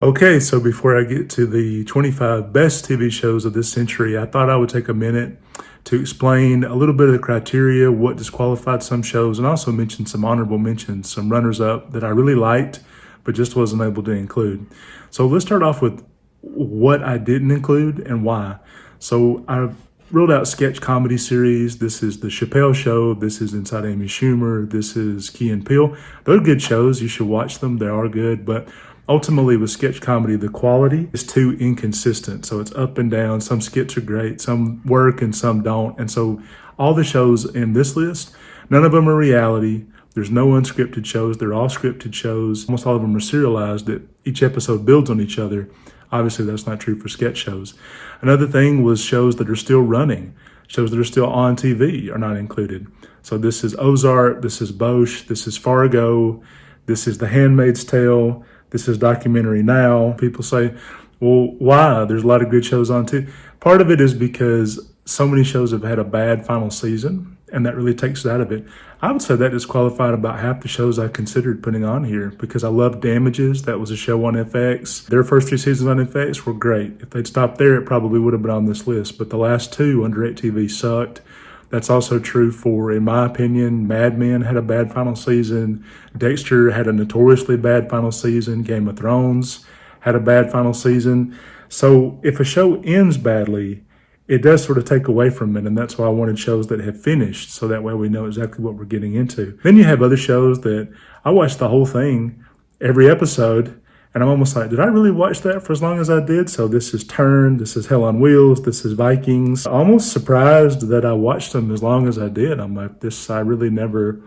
Okay, so before I get to the 25 best TV shows of this century, I thought I would take a minute to explain a little bit of the criteria, what disqualified some shows, and also mention some honorable mentions, some runners up that I really liked, but just wasn't able to include. So let's start off with what I didn't include and why. So I wrote out sketch comedy series. This is The Chappelle Show. This is Inside Amy Schumer. This is Key and Peele. They're good shows. You should watch them. They are good. But ultimately, with sketch comedy, the quality is too inconsistent. So it's up and down. Some skits are great, some work, and some don't. And so all the shows in this list, none of them are reality. There's no unscripted shows. They're all scripted shows. Almost all of them are serialized that each episode builds on each other. Obviously, that's not true for sketch shows. Another thing was shows that are still running. Shows that are still on TV are not included. So this is Ozark, this is Bosch, this is Fargo, this is The Handmaid's Tale, this is Documentary Now. People say, well, why? There's a lot of good shows on too. Part of it is because so many shows have had a bad final season, and that really takes it out of it. I would say that disqualified about half the shows I considered putting on here because I love Damages. That was a show on FX. Their first 2 seasons on FX were great. If they'd stopped there, it probably would have been on this list. But the last two on DirecTV sucked. That's also true for, in my opinion, Mad Men had a bad final season. Dexter had a notoriously bad final season. Game of Thrones had a bad final season. So if a show ends badly, it does sort of take away from it, and that's why I wanted shows that have finished, so that way we know exactly what we're getting into. Then you have other shows that I watched the whole thing, every episode, and I'm almost like, did I really watch that for as long as I did? So this is Turn, this is Hell on Wheels, this is Vikings. Almost surprised that I watched them as long as I did. I'm like, I really never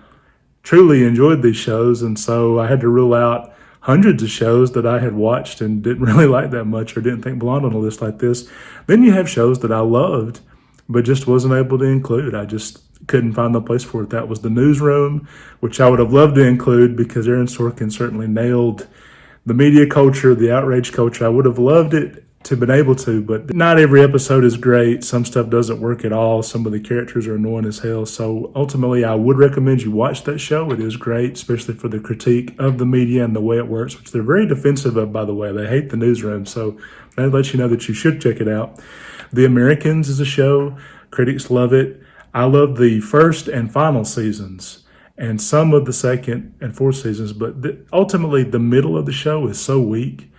truly enjoyed these shows, and so I had to rule out hundreds of shows that I had watched and didn't really like that much or didn't think belonged on a list like this. Then you have shows that I loved, but just wasn't able to include. I just couldn't find the place for it. That was The Newsroom, which I would have loved to include because Aaron Sorkin certainly nailed the media culture, the outrage culture. I would have loved it to been able to, but not every episode is great. Some stuff doesn't work at all. Some of the characters are annoying as hell. So ultimately, I would recommend you watch that show. It is great, especially for the critique of the media and the way it works, which they're very defensive of, by the way. They hate The Newsroom, so that lets you know that you should check it out. The Americans is a show. Critics love it. I love the first and final seasons and some of the second and fourth seasons, but ultimately the middle of the show is so weak.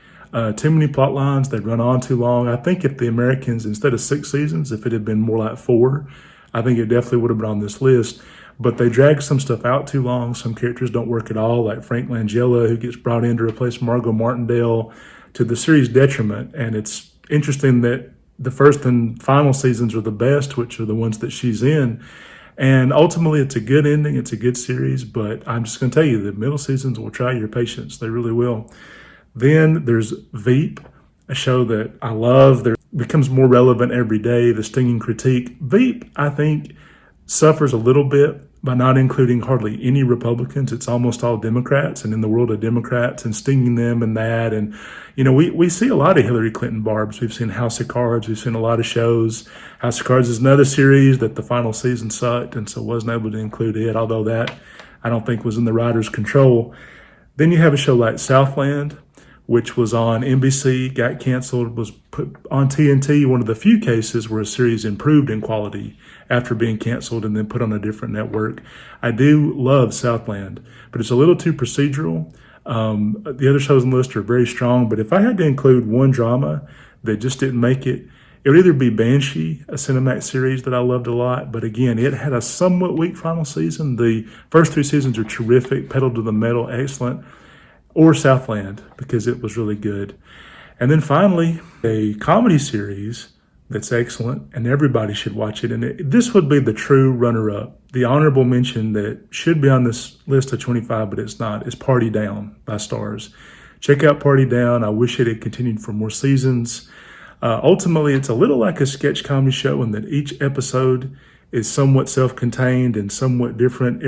Too many plot lines, they run on too long. I think if the Americans, instead of 6 seasons, if it had been more like 4, I think it definitely would have been on this list. But they drag some stuff out too long. Some characters don't work at all, like Frank Langella, who gets brought in to replace Margot Martindale, to the series' detriment. And it's interesting that the first and final seasons are the best, which are the ones that she's in. And ultimately, it's a good ending. It's a good series. But I'm just going to tell you, the middle seasons will try your patience. They really will. Then there's Veep, a show that I love. That becomes more relevant every day, the stinging critique. Veep, I think, suffers a little bit by not including hardly any Republicans. It's almost all Democrats, and in the world of Democrats and stinging them and that. And, we see a lot of Hillary Clinton barbs. We've seen House of Cards. We've seen a lot of shows. House of Cards is another series that the final season sucked, and so wasn't able to include it, although that I don't think was in the writer's control. Then you have a show like Southland, which was on NBC, got canceled, was put on TNT, one of the few cases where a series improved in quality after being canceled and then put on a different network. I do love Southland, but it's a little too procedural. The other shows on the list are very strong, but if I had to include one drama that just didn't make it, it would either be Banshee, a Cinemax series that I loved a lot, but again, it had a somewhat weak final season. The first 3 seasons are terrific, pedal to the metal, excellent, or Southland, because it was really good. And then finally, a comedy series that's excellent, and everybody should watch it. And this would be the true runner-up. The honorable mention that should be on this list of 25, but it's not, is Party Down by Starz. Check out Party Down. I wish it had continued for more seasons. Ultimately, it's a little like a sketch comedy show in that each episode is somewhat self-contained and somewhat different.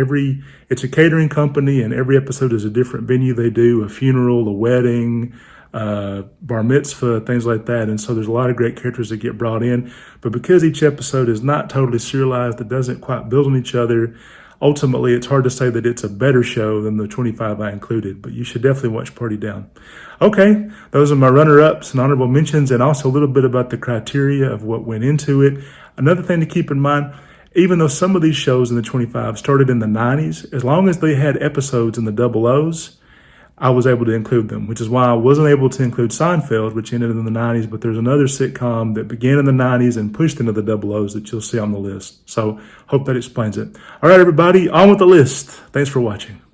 It's a catering company, and every episode is a different venue. They do a funeral, a wedding, bar mitzvah, things like that. And so there's a lot of great characters that get brought in. But because each episode is not totally serialized, it doesn't quite build on each other, ultimately, it's hard to say that it's a better show than the 25 I included, but you should definitely watch Party Down. Okay, those are my runner-ups and honorable mentions, and also a little bit about the criteria of what went into it. Another thing to keep in mind, even though some of these shows in the 25 started in the 90s, as long as they had episodes in the double O's, I was able to include them, which is why I wasn't able to include Seinfeld, which ended in the 90s, but there's another sitcom that began in the 90s and pushed into the double O's that you'll see on the list. So hope that explains it. All right, everybody, on with the list. Thanks for watching.